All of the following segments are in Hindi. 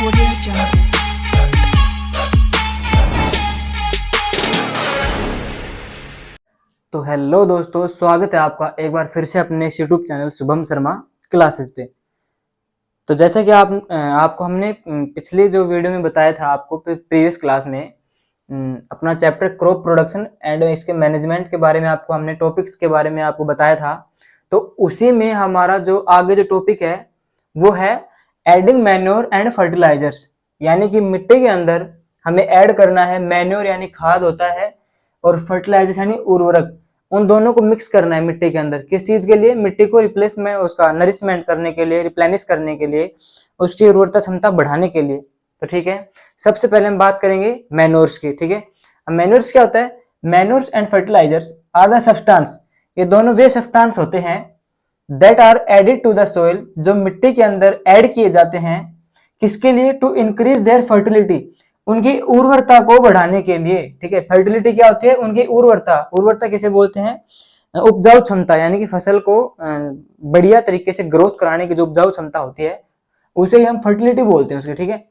Audio Jungle. तो हेलो दोस्तों, स्वागत है आपका एक बार फिर से अपने YouTube channel Shubham Sharma classes पे। तो जैसा कि आपको हमने पिछली जो वीडियो में बताया था, आपको प्रीवियस क्लास में अपना चैप्टर क्रॉप प्रोडक्शन एंड इसके मैनेजमेंट के बारे में आपको हमने टॉपिक्स के बारे में आपको बताया था। तो उसी में हमारा जो आगे जो टॉपिक है वो है एडिंग मैन्योर एंड फर्टिलाइजर्स, यानी कि मिट्टी के अंदर हमें ऐड करना है मैन्योर यानी खाद होता है और फर्टिलाइजर्स यानी उर्वरक, उन दोनों को मिक्स करना है मिट्टी के अंदर। किस चीज के लिए? मिट्टी को रिप्लेस में उसका नरिशमेंट करने के लिए, रिप्लेनिश करने के लिए, उसकी उर्वरता क्षमता बढ़ाने के लिए। तो ठीक है, सबसे पहले हम बात करेंगे मैन्योर्स की। ठीक है, अब मैन्योर्स क्या होता है? Manures and fertilisers are the substance, ये दोनों वे सब्सटेंस होते हैं that are added to the soil, जो मिट्टी के अंदर ऐड किए जाते हैं। किसके लिए? टू इंक्रीज देयर फर्टिलिटी, उनकी उर्वरता को बढ़ाने के लिए। ठीक है, फर्टिलिटी क्या होती है? उनकी उर्वरता। उर्वरता किसे बोलते हैं? उपजाऊ क्षमता, यानी कि फसल को बढ़िया तरीके से ग्रोथ कराने की जो उपजाऊ क्षमता होती है उसे ही हम फर्टिलिटी बोलते हैं उसके। ठीक है,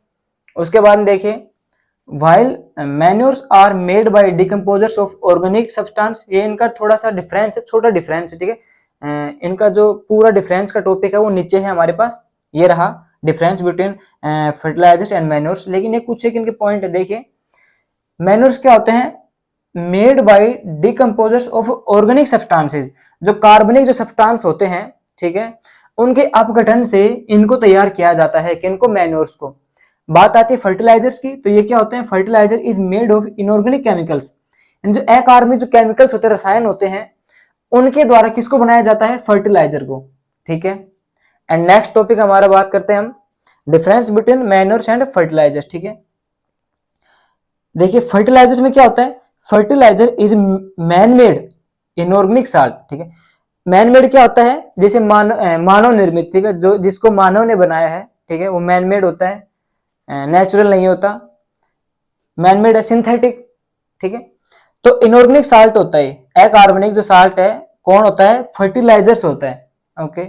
उसके बाद देखिए, while manures are made by decomposers of organic substance, ये इनका थोड़ा सा डिफरेंस है, छोटा डिफरेंस है। ठीक है, इनका जो पूरा डिफरेंस का टॉपिक है वो नीचे है हमारे पास, ये रहा difference between fertilisers and manures. लेकिन ये कुछ एक इनके पॉइंट है। देखिए, मैन्योर्स क्या होते हैं? Made by decomposers of organic substances, जो कार्बनिक जो सब्सटेंस होते हैं, ठीक है, उनके अपघटन से इनको तैयार किया जाता है। किनको? मैन्योर्स को। बात आती है फर्टिलाइजर्स की, तो ये क्या होते हैं? Fertiliser is made of inorganic chemicals, जो अकार्बनिक जो केमिकल्स होते हैं, रसायन होते हैं, उनके द्वारा किसको बनाया जाता है? फर्टिलाइजर को। ठीक है, एंड नेक्स्ट टॉपिक हमारा बात करते हैं हम difference between manures and fertilisers. ठीक है, देखिए फर्टिलाइजर्स में क्या होता है? Fertiliser is man made inorganic salt. ठीक है, मैन मेड क्या होता है? जैसे मानव निर्मित। ठीक है, जो जिसको मानव ने बनाया है, ठीक है, वो मैन मेड होता है, नेचुरल नहीं होता, मैन मेड है, सिंथेटिक। ठीक है, तो इनऑर्गेनिक साल्ट होता है, अकार्बनिक जो साल्ट है कौन होता है? फर्टिलाइजर्स होता है। ओके,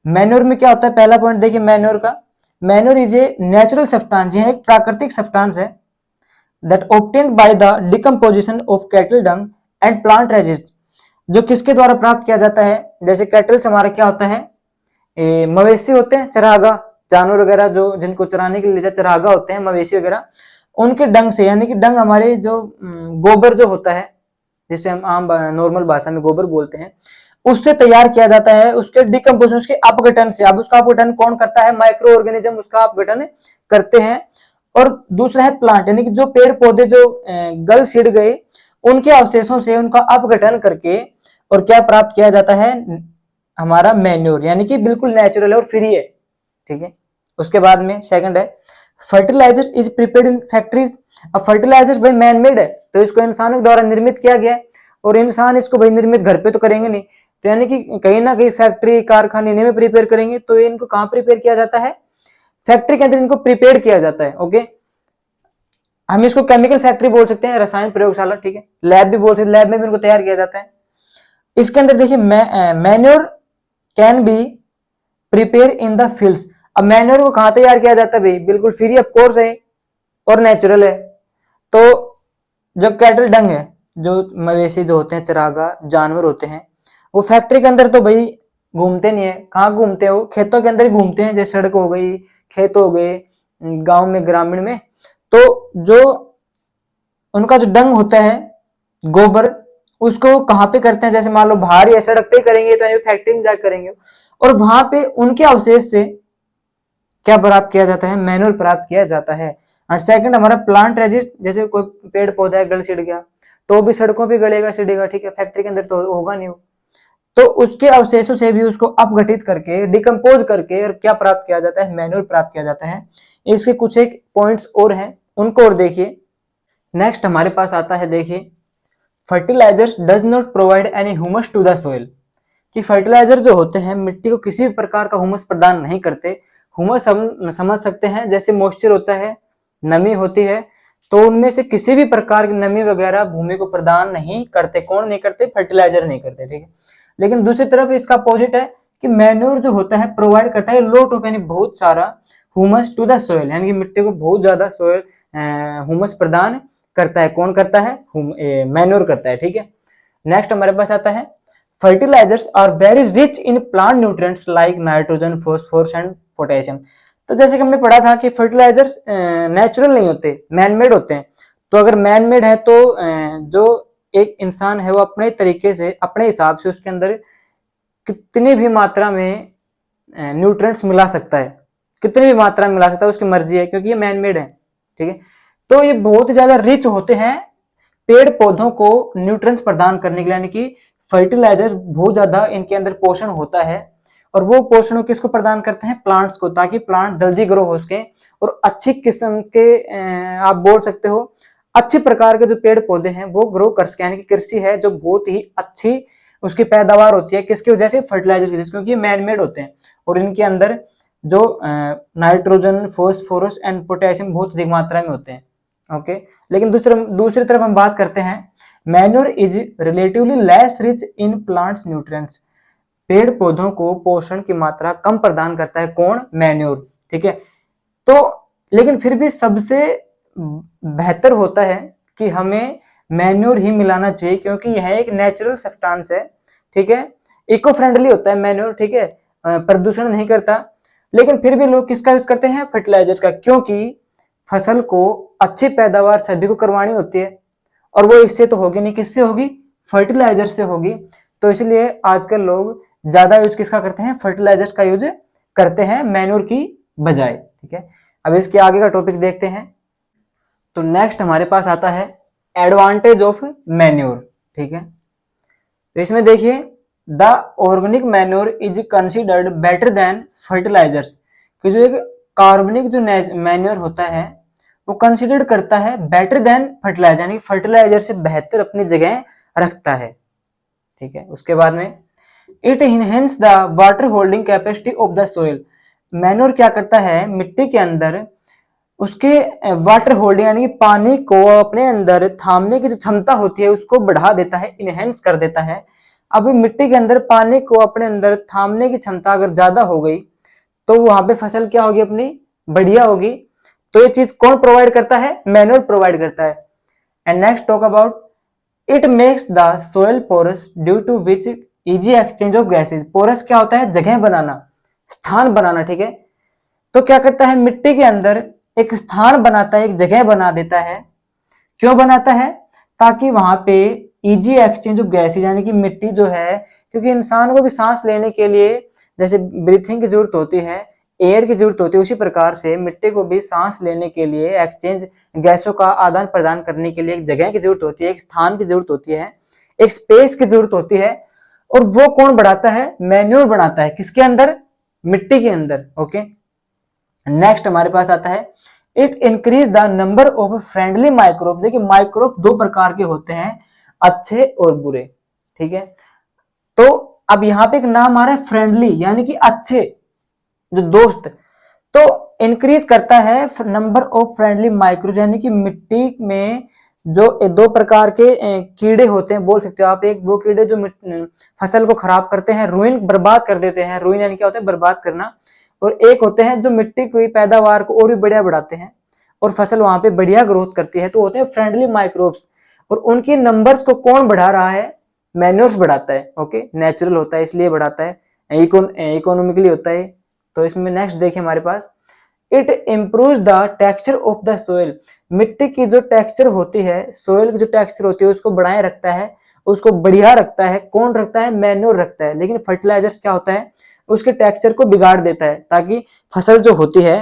मैन्योर में क्या होता है? पहला पॉइंट देखिए मैन्योर का, manure is a natural substance, यह एक प्राकृतिक सब्सटेंस है that obtained by the decomposition of cattle Dang and plant resist, जो किसके द्वारा प्राप्त किया जाता है? जैसे कैटल से हमारा क्या होता है? मवेशी होते हैं, चरागा जानवर वगैरह, जो जिनको चराने के लिए चरागा होते हैं, मवेशी वगैरह, उनके डंग से, यानी कि डंग हमारे जो गोबर जो होता है, जिसे हम आम नॉर्मल भाषा में गोबर बोलते हैं, उससे तैयार किया जाता है। उसके डिकम्पोजिशन, उसके अपघटन से। अब उसका अपघटन कौन करता है? माइक्रो ऑर्गेनिज्म उसका अपघटन करते हैं। और दूसरा है प्लांट, यानी कि जो पेड़ पौधे जो गल सिड़ गए, उनके अवशेषों से उनका अपघटन करके और क्या प्राप्त किया जाता है? हमारा मैन्योर, यानी कि बिल्कुल नेचुरल है और फ्री है। ठीक है, उसके बाद में सेकंड है fertilisers is prepared in factories. अब फर्टिलाइजर्स भाई मैन मेड है, तो इसको इंसानों द्वारा निर्मित किया गया है, और इंसान इसको भाई निर्मित घर पे तो करेंगे नहीं, तो यानी कि कहीं ना कहीं फैक्ट्री कारखाने में प्रिपेयर करेंगे। तो इनको कहाँ प्रिपेयर किया जाता है? फैक्ट्री के अंदर इनको प्रिपेयर किया जाता है। ओके, हम इसको केमिकल फैक्ट्री बोल सकते हैं, रसायन प्रयोगशाला। ठीक है, लैब भी बोल सकते हैं, लैब में भी इनको तैयार किया जाता है। इसके अंदर देखिए manure can be prepare in the fields. अब मैन्योर को कहां तैयार किया जाता है भाई? बिल्कुल फ्री ऑफ कोर्स है और नेचुरल है। तो जब कैटल डंग है, जो मवेशी जो होते हैं, चरागा जानवर होते हैं, वो फैक्ट्री के अंदर तो भाई घूमते नहीं है। कहाँ घूमते हैं? वो खेतों के अंदर ही घूमते हैं, जैसे सड़क हो गई, खेत हो गए, गांव में, ग्रामीण में। तो जो उनका जो डंग होता है, गोबर, उसको कहाँ पे करते हैं? जैसे मान लो बाहर या सड़क पे करेंगे तो फैक्ट्री में जाकर करेंगे, और वहां पे उनके अवशेष से क्या प्राप्त किया जाता है? मैन्योर प्राप्त किया जाता है। और सेकंड हमारा प्लांट रेजिस्ट, जैसे कोई पेड़ पौधा है गल सिड़ गया, तो भी सड़कों पे गलेगा सिड़ेगा। ठीक है, फैक्ट्री के अंदर तो होगा नहीं, तो उसके अवशेषों से भी उसको अपघटित करके, डिकम्पोज करके, और क्या प्राप्त किया जाता है? मैन्योर प्राप्त किया जाता है। इसके कुछ एक पॉइंट्स और हैं, उनको और देखिए। नेक्स्ट हमारे पास आता है, देखिए fertilisers does not provide any humus to the soil, कि फर्टिलाइजर जो होते हैं मिट्टी को किसी भी प्रकार का ह्यूमस प्रदान नहीं करते। ह्यूमस हम समझ सकते हैं जैसे मॉइस्चर होता है, नमी होती है, तो उनमें से किसी भी प्रकार की नमी वगैरह भूमि को प्रदान नहीं करते। कौन नहीं करते? फर्टिलाइजर नहीं करते। ठीक है, लेकिन दूसरी तरफ इसका अपोजिट है कि मैन्योर जो होता है प्रोवाइड करता है लॉट ऑफ, यानी बहुत सारा ह्यूमस टू द सोइल, यानी कि मिट्टी को बहुत ज्यादा सोइल ह्यूमस प्रदान करता है। कौन करता है? मैन्योर करता है। ठीक है, नेक्स्ट हमारे पास आता है fertilisers are very rich in plant nutrients like nitrogen, phosphorus and potassium. तो जैसे कि हमने पढ़ा था कि फर्टिलाइजर्स नेचुरल नहीं होते, मैनमेड होते हैं। तो अगर मैनमेड है तो जो एक इंसान है वो अपने तरीके से, अपने हिसाब से उसके अंदर कितनी भी मात्रा में न्यूट्रिएंट्स मिला सकता है, कितनी भी मात्रा में मिला सकता है, उसकी मर्जी है, क्योंकि ये मैनमेड है। ठीक है, तो ये बहुत ही ज्यादा रिच होते हैं पेड़ पौधों को न्यूट्रिएंट्स प्रदान करने के लिए, यानी कि फर्टिलाइजर्स बहुत ज्यादा इनके अंदर पोषण होता है। और वो पोषण किसको प्रदान करते हैं? प्लांट्स को, ताकि प्लांट जल्दी ग्रो हो सके और अच्छी किस्म के आप बोल सकते हो अच्छे प्रकार के जो पेड़ पौधे हैं वो ग्रो कर सके। यानी कि कृषि है जो बहुत ही अच्छी उसकी पैदावार होती है, किसकी वजह से? फर्टिलाइजर की वजह से, क्योंकि ये मैनमेड होते हैं और इनके अंदर जो नाइट्रोजन, फॉस्फोरस एंड पोटेशियम बहुत अधिक मात्रा में होते हैं। ओके, लेकिन दूसरी तरफ हम बात करते हैं manure is relatively less rich in plants nutrients. पेड़ पौधों को पोषण की मात्रा कम प्रदान करता है कौन? मैन्योर। ठीक है, तो लेकिन फिर भी सबसे बेहतर होता है कि हमें मैन्योर ही मिलाना चाहिए, क्योंकि यह एक नेचुरल सब्सटेंस है। ठीक है, इको फ्रेंडली होता है मैन्योर। ठीक है, प्रदूषण नहीं करता। लेकिन फिर भी लोग किसका यूज करते हैं? फर्टिलाइजर का, क्योंकि फसल को अच्छी पैदावार सभी को करवानी होती है और वो इससे तो होगी नहीं, किससे होगी? फर्टिलाइजर से होगी। तो इसलिए आजकल लोग ज्यादा यूज किसका करते हैं? फर्टिलाइजर्स का यूज करते हैं मैन्योर की बजाय। ठीक है, अब इसके आगे का टॉपिक देखते हैं। तो नेक्स्ट हमारे पास आता है एडवांटेज ऑफ मैन्योर। ठीक है, तो इसमें देखिए the organic manure is considered better than fertilisers, कि जो एक कार्बनिक जो मैन्योर होता है वो कंसिडर करता है बेटर देन फर्टिलाइजर, यानी फर्टिलाइजर से बेहतर अपनी जगह रखता है। ठीक है, उसके बाद में it enhance the water holding capacity of the soil. Manure क्या करता है? मिट्टी के अंदर उसके वाटर होल्डिंग, यानी पानी को अपने अंदर थामने की जो क्षमता होती है उसको बढ़ा देता है, इनहेंस कर देता है। अब मिट्टी के अंदर पानी को अपने अंदर थामने की क्षमता अगर ज्यादा हो गई तो वहां पे फसल क्या होगी? अपनी बढ़िया होगी। तो ये चीज कौन प्रोवाइड करता है? मैन्योर प्रोवाइड करता है। And next talk about it makes the soil porous due to which easy exchange of gases. Porous क्या होता है? जगह बनाना, स्थान बनाना। ठीक है, तो क्या करता है? मिट्टी के अंदर एक स्थान बनाता है, एक जगह बना देता है। क्यों बनाता है? ताकि वहां पे इजी एक्सचेंज ऑफ गैसेज, यानी कि मिट्टी जो है, क्योंकि इंसान को भी सांस लेने के लिए जैसे ब्रीथिंग की जरूरत होती है, एयर की जरूरत होती है, उसी प्रकार से मिट्टी को भी सांस लेने के लिए, एक्सचेंज गैसों का आदान प्रदान करने के लिए एक जगह की जरूरत होती है, एक स्थान की जरूरत होती है, एक स्पेस की जरूरत होती है। और वो कौन बढ़ाता है? मैन्योर बनाता है। किसके अंदर? मिट्टी के अंदर। ओके, नेक्स्ट हमारे पास आता है it increase the number of friendly microbe. देखिए माइक्रोब दो प्रकार के होते हैं, अच्छे और बुरे। ठीक है, तो अब यहाँ पे एक नाम आ रहा है फ्रेंडली, यानी कि अच्छे, जो दोस्त। तो इंक्रीज करता है नंबर ऑफ फ्रेंडली माइक्रोब, यानी कि मिट्टी में जो दो प्रकार के कीड़े होते हैं, बोल सकते हो आप। एक वो कीड़े जो फसल को खराब करते हैं, रुइन, बर्बाद कर देते हैं। रुइन यानी क्या होता है? बर्बाद करना। और एक होते हैं जो मिट्टी की पैदावार को और भी बढ़िया बढ़ाते हैं और फसल वहां पे बढ़िया ग्रोथ करती है, तो होते हैं फ्रेंडली माइक्रोब्स। और उनकी नंबर्स को कौन बढ़ा रहा है? मैन्योर्स बढ़ाता है। ओके, नेचुरल होता है इसलिए बढ़ाता है, इकोनॉमिकली होता है। तो इसमें नेक्स्ट देखिए हमारे पास it improve the texture of the soil. मिट्टी की जो टेक्सचर होती है, सोइल की जो टेक्सचर होती है उसको बढ़ाए रखता है, उसको बढ़िया रखता है। कौन रखता है? मैन्योर रखता है। लेकिन फर्टिलाइजर्स क्या होता है? उसके टेक्सचर को बिगाड़ देता है, ताकि फसल जो होती है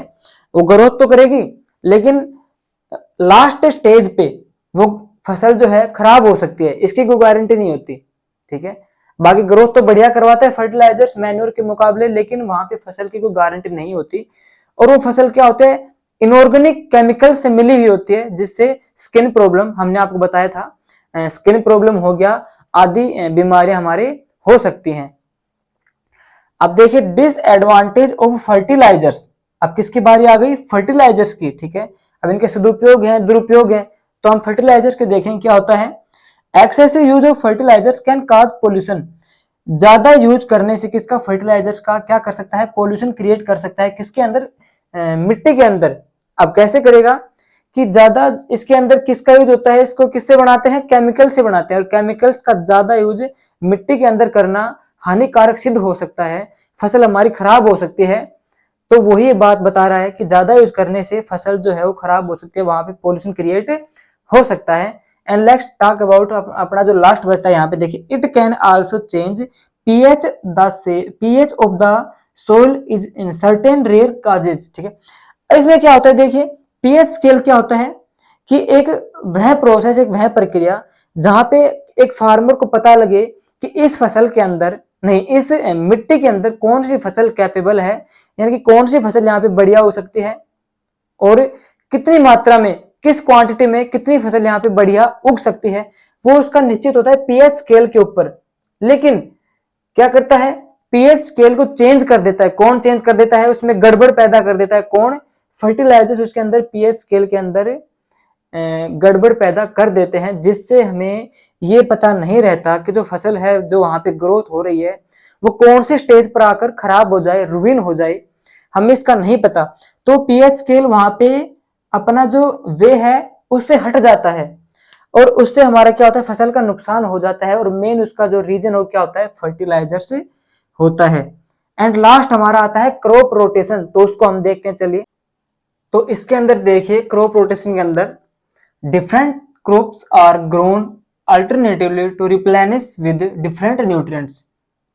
वो ग्रोथ तो करेगी लेकिन लास्ट स्टेज पे वो फसल जो है खराब हो सकती है, इसकी कोई गारंटी नहीं होती। ठीक है, बाकी ग्रोथ तो बढ़िया करवाता है फर्टिलाइजर्स मैन्योर के मुकाबले, लेकिन वहां पे फसल की कोई गारंटी नहीं होती। और वो फसल क्या होते हैं? इनऑर्गेनिक केमिकल से मिली हुई होती है, जिससे स्किन प्रॉब्लम, हमने आपको बताया था, स्किन प्रॉब्लम हो गया, आदि बीमारियां हमारे हो सकती हैं। अब देखिए डिसएडवांटेज ऑफ फर्टिलाइजर्स। अब किसकी बारी आ गई? फर्टिलाइजर्स की। ठीक है, अब इनके सदुपयोग हैं, दुरुपयोग हैं। तो हम फर्टिलाइजर्स के देखें क्या होता है। Excessive use of fertilisers can cause pollution. ज्यादा यूज करने से किसका? फर्टिलाइजर्स का क्या कर सकता है? पोल्यूशन क्रिएट कर सकता है। किसके अंदर? मिट्टी के अंदर। अब कैसे करेगा कि ज्यादा इसके अंदर किसका यूज होता है, इसको किससे बनाते हैं, केमिकल से बनाते हैं, और केमिकल्स का ज्यादा यूज मिट्टी के अंदर करना हानिकारक सिद्ध हो सकता है, फसल हमारी खराब हो सकती है। तो वही बात बता रहा है कि ज्यादा यूज करने से फसल जो है वो खराब हो सकती है, वहां पे पोल्यूशन क्रिएट हो सकता है। एंड लेट्स टॉक अबाउट अपना जो लास्ट बचता है यहाँ पे देखिए, it can also change pH pH of the soil is in certain rare cases. ठीक है, इसमें क्या होता है देखिए, पीएच स्केल क्या होता है कि एक वह प्रोसेस, एक वह प्रक्रिया जहां पे एक फार्मर को पता लगे कि इस फसल के अंदर नहीं, इस मिट्टी के अंदर कौन सी फसल कैपेबल है, यानी कि कौन सी फसल यहाँ पे बढ़िया हो सकती है और कितनी मात्रा में, किस क्वांटिटी में कितनी फसल यहाँ पे बढ़िया उग सकती है, वो उसका निश्चित होता है पीएच स्केल के ऊपर। लेकिन क्या करता है, पीएच स्केल को चेंज कर देता है। कौन चेंज कर देता है, उसमें गड़बड़ पैदा कर देता है, कौन, फर्टिलाइजर्स उसके अंदर पीएच स्केल के अंदर गड़बड़ पैदा कर देते हैं, जिससे हमें ये पता नहीं रहता कि जो फसल है, जो वहां पे ग्रोथ हो रही है, वो कौन से स्टेज पर आकर खराब हो जाए, रुइन हो जाए, हमें इसका नहीं पता। तो पीएच स्केल वहां पे अपना जो वे है उससे हट जाता है, और उससे हमारा क्या होता है, फसल का नुकसान हो जाता है, और मेन उसका जो रीजन हो क्या होता है, फर्टिलाइजर से होता है। एंड लास्ट हमारा आता है क्रॉप रोटेशन, तो उसको हम देखते हैं चलिए। तो इसके अंदर देखिए, क्रॉप रोटेशन के अंदर different crops are grown alternatively to replenish with different nutrients.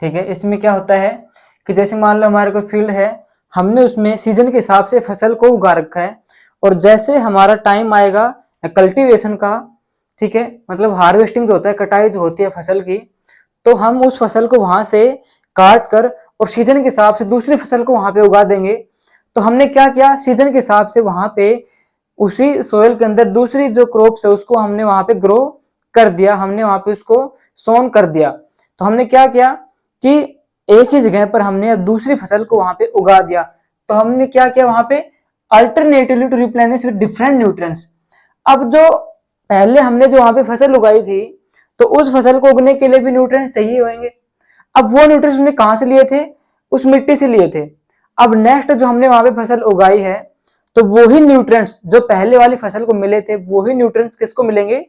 ठीक है, इसमें क्या होता है कि जैसे मान लो हमारे कोई फील्ड है, हमने उसमें सीजन के हिसाब से फसल को उगा रखा है, और जैसे हमारा टाइम आएगा कल्टीवेशन का, ठीक है, मतलब हार्वेस्टिंग जो होता है, कटाई जो होती है फसल की, तो हम उस फसल को वहां से काट कर और सीजन के हिसाब से दूसरी फसल को वहां पे उगा देंगे। तो हमने क्या किया, सीजन के हिसाब से वहां पे उसी सोयल के अंदर दूसरी जो क्रॉप्स है उसको हमने वहां पे ग्रो कर दिया, हमने वहां पे उसको सोन कर दिया। तो हमने क्या किया कि एक ही जगह पर हमने दूसरी फसल को वहां पे उगा दिया। तो हमने क्या किया, वहां पे alternatively to replenish with different nutrients. अब जो पहले हमने जो वहां पे फसल उगाई थी, तो उस फसल को उगने के लिए भी न्यूट्रिएंट्स चाहिए होंगे। अब वो न्यूट्रिएंट्स हमने कहां से लिए थे, उस मिट्टी से लिए थे। अब नेक्स्ट जो हमने वहां पे फसल उगाई है, तो वही न्यूट्रिएंट्स जो पहले वाली फसल को मिले थे, वही न्यूट्रिएंट्स किसको मिलेंगे,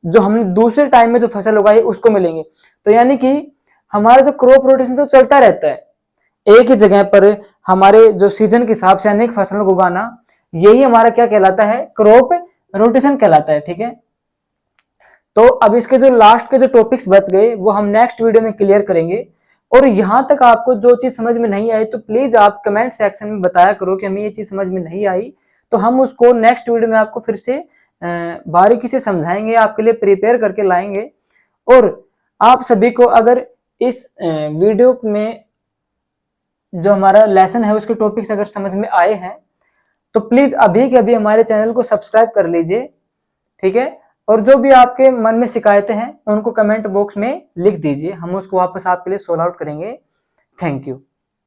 जो हमने दूसरे टाइम में जो फसल उगाई उसको मिलेंगे। तो यानी कि हमारा जो क्रॉप रोटेशन तो चलता रहता है, एक ही जगह पर हमारे जो सीजन के हिसाब से अनेक फसलों को उगाना, यही हमारा क्या कहलाता है, क्रॉप रोटेशन कहलाता है। ठीक है, तो अब इसके जो लास्ट के जो टॉपिक्स बच गए वो हम नेक्स्ट वीडियो में क्लियर करेंगे। और यहां तक आपको जो चीज समझ में नहीं आई, तो प्लीज आप कमेंट सेक्शन में बताया करो कि हमें ये चीज समझ में नहीं आई, तो हम उसको नेक्स्ट वीडियो में आपको फिर से बारीकी से समझाएंगे, आपके लिए प्रिपेयर करके लाएंगे। और आप सभी को अगर इस वीडियो में जो हमारा लेसन है उसके टॉपिक्स अगर समझ में आए हैं, तो प्लीज अभी के अभी हमारे चैनल को सब्सक्राइब कर लीजिए। ठीक है, और जो भी आपके मन में शिकायतें हैं उनको कमेंट बॉक्स में लिख दीजिए, हम उसको वापस आपके लिए सोल्व आउट करेंगे। Thank you.